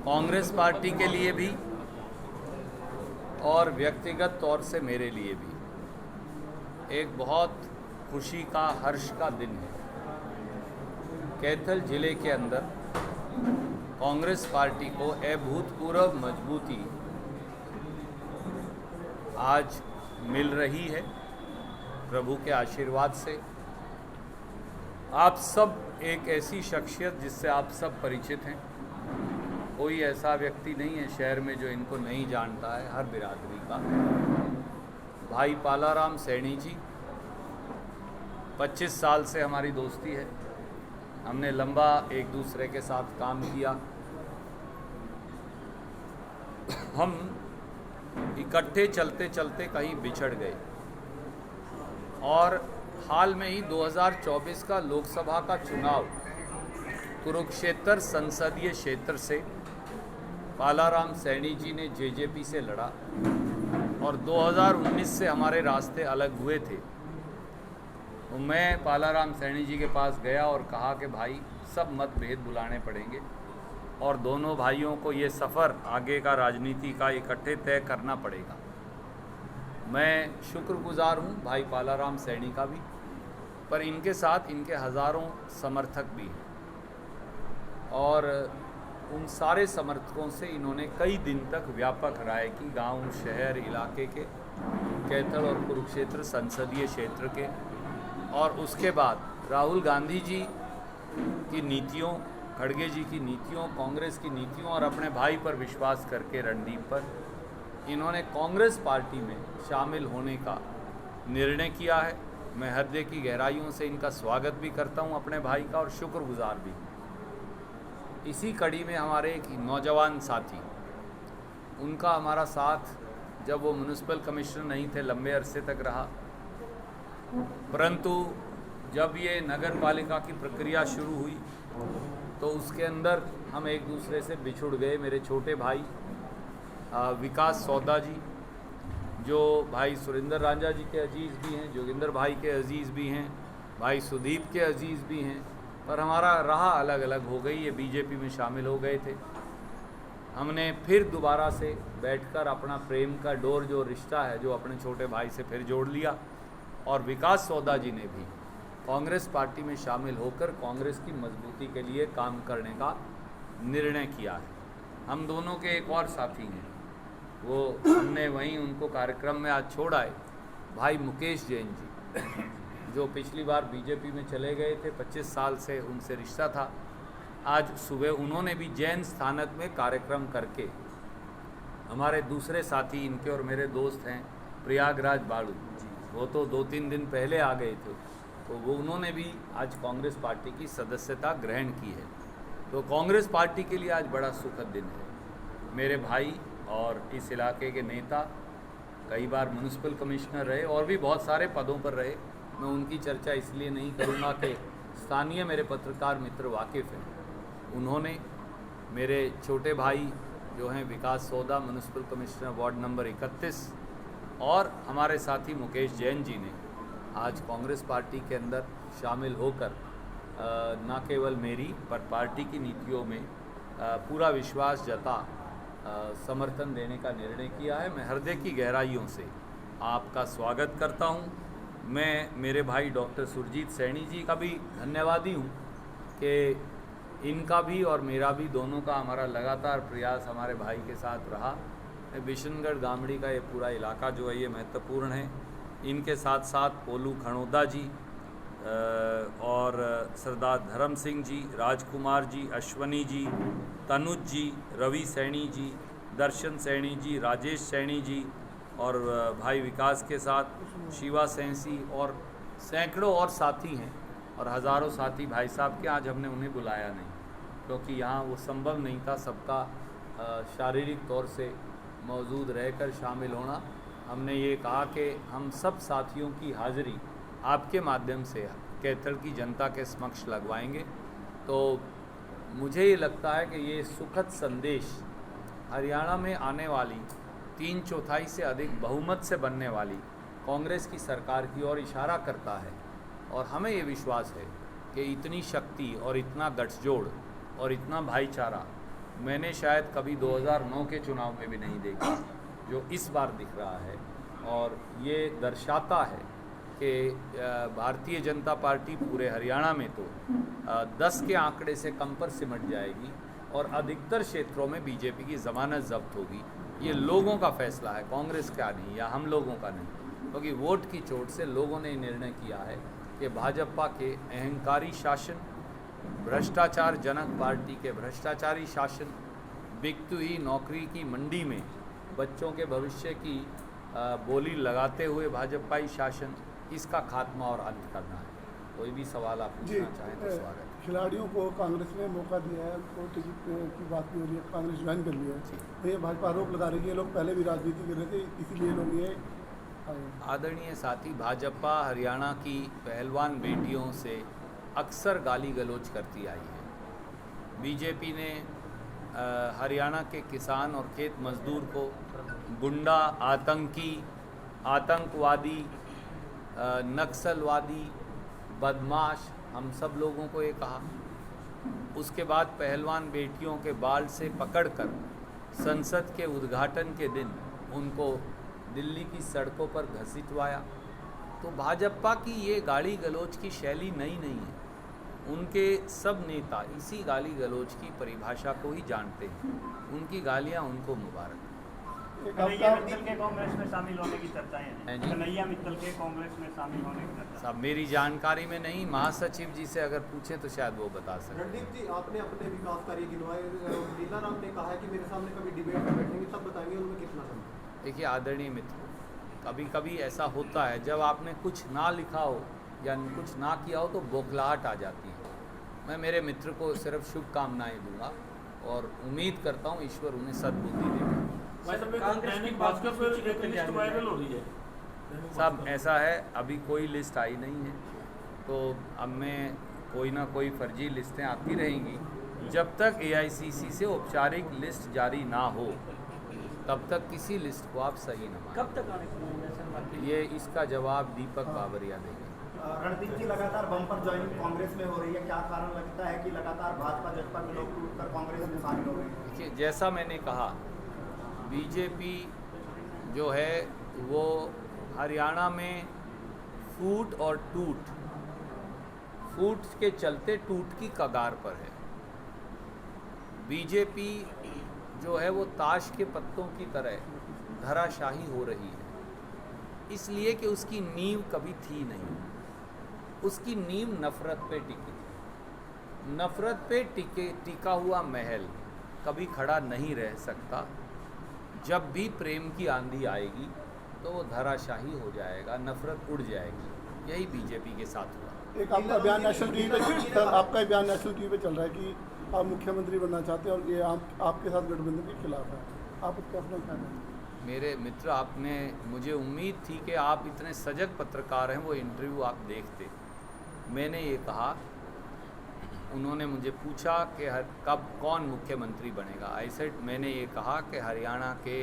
Congress party के लिए भी और व्यक्तिगत तौर से मेरे लिए भी एक बहुत खुशी का, हर्ष का दिन है। कैथल जिले के अंदर कांग्रेस पार्टी को अभूतपूर्व मजबूती आज मिल रही है प्रभु के आशीर्वाद से। आप सब एक ऐसी शख्सियत जिससे आप सब परिचित हैं, कोई ऐसा व्यक्ति नहीं है शहर में जो इनको नहीं जानता है, हर बिरादरी का। भाई पालाराम सैनी जी, 25 साल से हमारी दोस्ती है, हमने लंबा एक दूसरे के साथ काम किया। हम इकट्ठे चलते चलते कहीं बिछड़ गए और हाल में ही 2024 का लोकसभा का चुनाव कुरुक्षेत्र संसदीय क्षेत्र से पालाराम सैनी जी ने जेजेपी से लड़ा और 2019 से हमारे रास्ते अलग हुए थे। तो मैं पालाराम सैनी जी के पास गया और कहा कि भाई सब मतभेद बुलाने पड़ेंगे और दोनों भाइयों को ये सफ़र आगे का राजनीति का इकट्ठे तय करना पड़ेगा। मैं शुक्रगुजार हूँ भाई पालाराम सैनी का भी, पर इनके साथ इनके हज़ारों समर्थक भी हैं और उन सारे समर्थकों से इन्होंने कई दिन तक व्यापक राय की, गांव, शहर, इलाके के, कैथल और कुरुक्षेत्र संसदीय क्षेत्र के। और उसके बाद राहुल गांधी जी की नीतियों, खड़गे जी की नीतियों, कांग्रेस की नीतियों और अपने भाई पर विश्वास करके रणदीप पर इन्होंने कांग्रेस पार्टी में शामिल होने का निर्णय किया है। मैं हृदय की गहराइयों से इनका स्वागत भी करता हूं अपने भाई का और शुक्रगुजार भी। इसी कड़ी में हमारे एक नौजवान साथी, उनका हमारा साथ जब वो म्युनिसिपल कमिश्नर नहीं थे लंबे अरसे तक रहा, परंतु जब ये नगर पालिका की प्रक्रिया शुरू हुई तो उसके अंदर हम एक दूसरे से बिछुड़ गए। मेरे छोटे भाई विकास सौदा जी, जो भाई सुरेंद्र रांझा जी के अजीज़ भी हैं, जोगिंदर भाई के अजीज़ भी हैं, भाई सुदीप के अजीज़ भी हैं, पर हमारा राह अलग अलग हो गई। ये बीजेपी में शामिल हो गए थे। हमने फिर दोबारा से बैठकर अपना प्रेम का डोर, जो रिश्ता है, जो अपने छोटे भाई से फिर जोड़ लिया और विकास सौदा जी ने भी कांग्रेस पार्टी में शामिल होकर कांग्रेस की मजबूती के लिए काम करने का निर्णय किया है। हम दोनों के एक और साथी हैं, वो हमने वहीं उनको कार्यक्रम में आज छोड़ आए, भाई मुकेश जैन जी, जो पिछली बार बीजेपी में चले गए थे, 25 साल से उनसे रिश्ता था। आज सुबह उन्होंने भी जैन स्थानक में कार्यक्रम करके, हमारे दूसरे साथी इनके और मेरे दोस्त हैं प्रयागराज बाड़ू, वो तो 2-3 दिन पहले आ गए थे, तो वो उन्होंने भी आज कांग्रेस पार्टी की सदस्यता ग्रहण की है। तो कांग्रेस पार्टी के लिए आज बड़ा सुखद दिन है। मेरे भाई और इस इलाके के नेता कई बार म्युनिसिपल कमिश्नर रहे और भी बहुत सारे पदों पर रहे। मैं उनकी चर्चा इसलिए नहीं करूँगा कि स्थानीय मेरे पत्रकार मित्र वाकिफ़ हैं। उन्होंने मेरे छोटे भाई जो हैं विकास सौदा, म्युनिसिपल कमिश्नर वार्ड नंबर 31, और हमारे साथी मुकेश जैन जी ने आज कांग्रेस पार्टी के अंदर शामिल होकर न केवल मेरी पर पार्टी की नीतियों में पूरा विश्वास जता समर्थन देने का निर्णय किया है। मैं हृदय की गहराइयों से आपका स्वागत करता हूं। मैं मेरे भाई डॉक्टर सुरजीत सैनी जी का भी धन्यवादी हूं कि इनका भी और मेरा भी, दोनों का हमारा लगातार प्रयास हमारे भाई के साथ रहा। बिशनगढ़ गामड़ी का ये पूरा इलाका जो है ये महत्वपूर्ण है। इनके साथ साथ पोलू खणोदा जी और सरदार धर्म सिंह जी, राजकुमार जी, अश्वनी जी, तनुज जी, रवि सैनी जी, दर्शन सैनी जी, राजेश सैनी जी और भाई विकास के साथ शिवा सैंसी और सैकड़ों और साथी हैं और हज़ारों साथी भाई साहब के। आज हमने उन्हें बुलाया नहीं क्योंकि यहाँ वो संभव नहीं था सबका शारीरिक तौर से मौजूद रहकर शामिल होना। हमने ये कहा कि हम सब साथियों की हाज़िरी आपके माध्यम से कैथल की जनता के समक्ष लगवाएंगे। तो मुझे ये लगता है कि ये सुखद संदेश हरियाणा में आने वाली 3/4 से अधिक बहुमत से बनने वाली कांग्रेस की सरकार की ओर इशारा करता है और हमें ये विश्वास है कि इतनी शक्ति और इतना गठजोड़ और इतना भाईचारा मैंने शायद कभी 2009 के चुनाव में भी नहीं देखा, जो इस बार दिख रहा है। और ये दर्शाता है कि भारतीय जनता पार्टी पूरे हरियाणा में तो 10 के आंकड़े से कम पर सिमट जाएगी और अधिकतर क्षेत्रों में बीजेपी की ज़मानत जब्त होगी। ये लोगों का फैसला है, कांग्रेस का नहीं या हम लोगों का नहीं, क्योंकि वोट की चोट से लोगों ने निर्णय किया है कि भाजपा के अहंकारी शासन, भ्रष्टाचार जनक पार्टी के भ्रष्टाचारी शासन, बिकती हुई नौकरी की मंडी में बच्चों के भविष्य की बोली लगाते हुए भाजपाई शासन, इसका खात्मा और अंत करना है। कोई भी सवाल आप पूछना चाहें तो स्वागत है। खिलाड़ियों को कांग्रेस ने मौका दिया है, उनको टिकट की बात भी हो रही है, कांग्रेस ज्वाइन कर लिया है, तो ये भाजपा आरोप लगा रही है लोग पहले भी राजनीति कर रहे थे, इसीलिए लोग ये आदरणीय साथी, भाजपा हरियाणा की पहलवान बेटियों से अक्सर गाली गलौज करती आई है। बीजेपी ने हरियाणा के किसान और खेत मजदूर को गुंडा, आतंकी, आतंकवादी, नक्सलवादी, बदमाश, हम सब लोगों को ये कहा। उसके बाद पहलवान बेटियों के बाल से पकड़कर संसद के उद्घाटन के दिन उनको दिल्ली की सड़कों पर घसीटवाया। तो भाजपा की ये गाली गलौज की शैली नई नहीं है। उनके सब नेता इसी गाली गलौज की परिभाषा को ही जानते हैं। उनकी गालियां उनको मुबारक। कन्हैया मित्तल के कांग्रेस में शामिल होने की चर्चाएं हैं। कन्हैया मित्तल के कांग्रेस में शामिल होने की चर्चा। साहब मेरी जानकारी में नहीं, महासचिव जी से अगर पूछे तो शायद वो बता सकें। रणदीप जी, आपने अपने विकास कार्य गिनवाए, लीला राम ने कहा है कि मेरे सामने कभी डिबेट में बैठेंगे तब बताएंगे उनमें कितना समय। देखिए आदरणीय मित्र, कभी कभी ऐसा होता है जब आपने कुछ ना लिखा हो या कुछ ना किया हो तो बौखलाहट आ जाती है। मैं मेरे मित्र को सिर्फ शुभकामनाएं दूंगा और उम्मीद करता हूं ईश्वर उन्हें सद्बुद्धि देगा। साहब ऐसा है, अभी कोई लिस्ट आई नहीं है, तो अब मैं कोई ना कोई फर्जी लिस्टें आती रहेंगी। जब तक AICC से औपचारिक लिस्ट जारी ना हो तब तक किसी लिस्ट को आप सही न मानें। कब तक आने ये इसका जवाब दीपक बाबरिया देंगे। रणदीप जी, लगातार बम्पर ज्वाइनिंग कांग्रेस में हो रही है, क्या कारण लगता है कि लगातार भाजपा जसपा के लोग टूटकर कांग्रेस में शामिल हो रहे हैं? देखिए, जैसा मैंने कहा, बीजेपी जो है वो हरियाणा में फूट और टूट, फूट के चलते टूट की कगार पर है। बीजेपी जो है वो ताश के पत्तों की तरह धराशाही हो रही है, इसलिए कि उसकी नींव कभी थी नहीं। उसकी नींव नफरत पे टिकी थी। नफरत पे टिका हुआ महल कभी खड़ा नहीं रह सकता। जब भी प्रेम की आंधी आएगी तो वो धराशाही हो जाएगा, नफरत उड़ जाएगी। यही बीजेपी के साथ हुआ। एक आपका बयान नेशनल टीवी पे आपका बयान नेशनल टीवी पे चल रहा है कि आप मुख्यमंत्री बनना चाहते हैं और ये आपके साथ गठबंधन के खिलाफ है, आप उसका अपना क्या कहना? मेरे मित्र, आपने, मुझे उम्मीद थी कि आप इतने सजग पत्रकार हैं, वो इंटरव्यू आप देखते। मैंने ये कहा, उन्होंने मुझे पूछा कि कब कौन मुख्यमंत्री बनेगा। ऐसे मैंने ये कहा कि हरियाणा के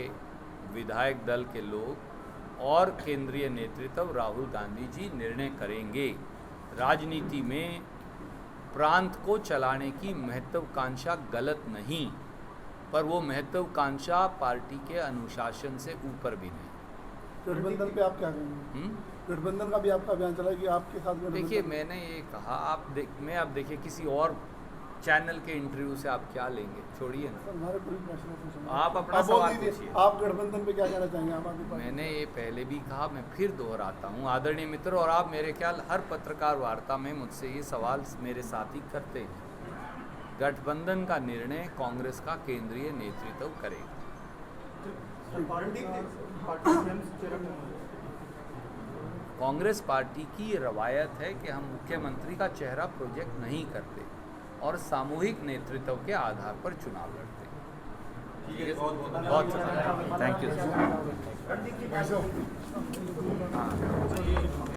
विधायक दल के लोग और केंद्रीय नेतृत्व राहुल गांधी जी निर्णय करेंगे। राजनीति में प्रांत को चलाने की महत्वाकांक्षा गलत नहीं, पर वो महत्वाकांक्षा पार्टी के अनुशासन से ऊपर भी नहीं। गठबंधन पे आप क्या कहेंगे? गठबंधन का भी आपका बयान चला कि आपके साथ देखिए, मैंने ये कहा, मैं अब देखिए किसी और चैनल के इंटरव्यू से आप क्या लेंगे, छोड़िए ना। हमारे पूरी प्रश्न आप अपना सवाल पूछिए। आप गठबंधन पे क्या कहना चाहेंगे? आप आगे मैंने ये पहले भी कहा, मैं फिर दोहराता हूँ आदरणीय मित्र, और आप मेरे ख्याल हर पत्रकार वार्ता में मुझसे ये सवाल मेरे साथी करते हैं। गठबंधन का निर्णय कांग्रेस का केंद्रीय नेतृत्व करेगा। कांग्रेस पार्टी की रवायत है कि हम मुख्यमंत्री का चेहरा प्रोजेक्ट नहीं करते और सामूहिक नेतृत्व के आधार पर चुनाव लड़ते हैं। बहुत थैंक यू।